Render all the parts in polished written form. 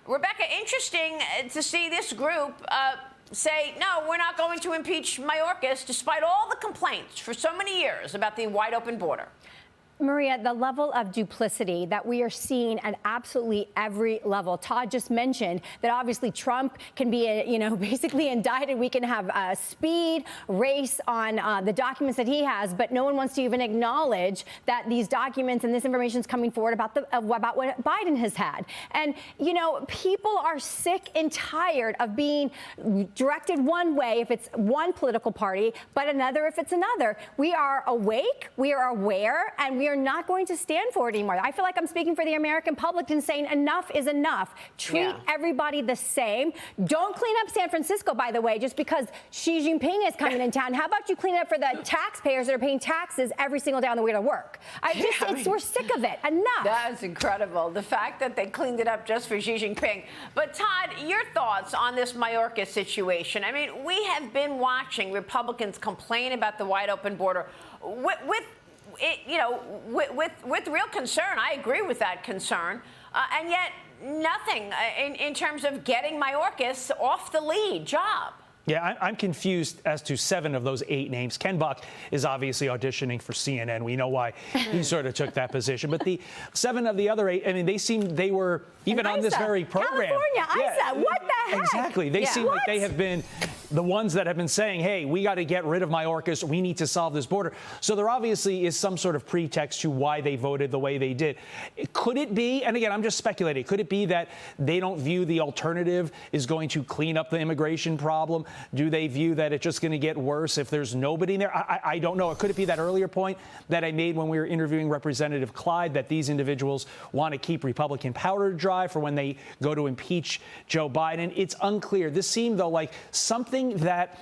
Rebecca, interesting to see this group say, no, we're not going to impeach Mayorkas, despite all the complaints for so many years about the wide open border. Maria, the level of duplicity that we are seeing at absolutely every level. Todd just mentioned that obviously Trump can be, basically indicted. We can have a speed race on the documents that he has, but no one wants to even acknowledge that these documents and this information is coming forward about what Biden has had. And, people are sick and tired of being directed one way if it's one political party, but another if it's another. We are awake, we are aware, and we are not going to stand for it anymore. I feel like I'm speaking for the American public and saying enough is enough. Treat everybody the same. Don't clean up San Francisco, by the way, just because Xi Jinping is coming in town. How about you clean it up for the taxpayers that are paying taxes every single day on the way to work? We're sick of it. Enough. That's incredible. The fact that they cleaned it up just for Xi Jinping. But Todd, your thoughts on this Mayorkas situation? I mean, we have been watching Republicans complain about the wide open border with real concern. I agree with that concern. And yet nothing in terms of getting Mayorkas off the lead job. Yeah, I'm confused as to 7 of those 8 names. Ken Buck is obviously auditioning for CNN. We know why he sort of took that position. But the 7 of the other 8, I mean, they were even on this very program. California, ISA, what the heck? Exactly. They seem like they have been the ones that have been saying, hey, we got to get rid of Mayorkas. We need to solve this border. So there obviously is some sort of pretext to why they voted the way they did. Could it be, and again, I'm just speculating, could it be that they don't view the alternative is going to clean up the immigration problem? Do they view that it's just going to get worse if there's nobody in there? I don't know. Could it be that earlier point that I made when we were interviewing Representative Clyde, that these individuals want to keep Republican powder dry for when they go to impeach Joe Biden? It's unclear. This seemed, though, like something that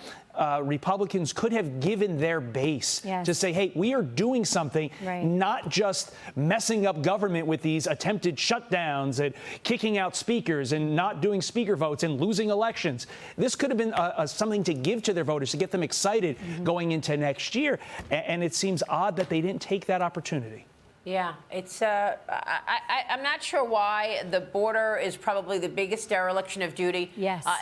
Republicans could have given their base to say, hey, we are doing something, not just messing up government with these attempted shutdowns and kicking out speakers and not doing speaker votes and losing elections. This could have been something to give to their voters to get them excited going into next year. And it seems odd that they didn't take that opportunity. Yeah, it's I'm not sure why the border is probably the biggest dereliction of duty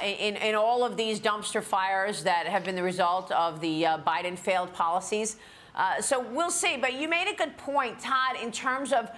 in all of these dumpster fires that have been the result of the Biden failed policies. So we'll see. But you made a good point, Todd, in terms of,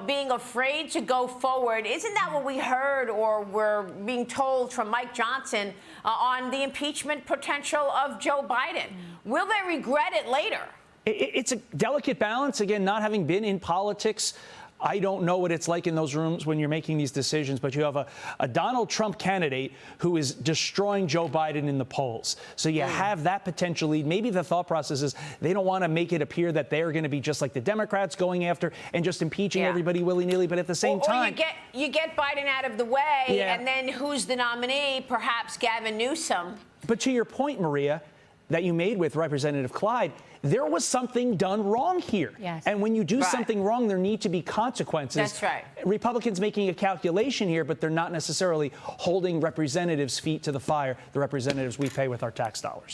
being afraid to go forward. Isn't that what we heard or were being told from Mike Johnson on the impeachment potential of Joe Biden? Will they regret it later? It's a delicate balance. Again, not having been in politics, I don't know what it's like in those rooms when you're making these decisions, but you have a Donald Trump candidate who is destroying Joe Biden in the polls. So you have that potential lead. Maybe the thought process is they don't want to make it appear that they're going to be just like the Democrats going after and just impeaching everybody willy-nilly. But at the same time, you get Biden out of the way, and then who's the nominee? Perhaps Gavin Newsom. But to your point, Maria, that you made with Representative Clyde, there was something done wrong here. And when you do something wrong, there need to be consequences. That's right. Republicans making a calculation here, but they're not necessarily holding representatives' feet to the fire, the representatives we pay with our tax dollars.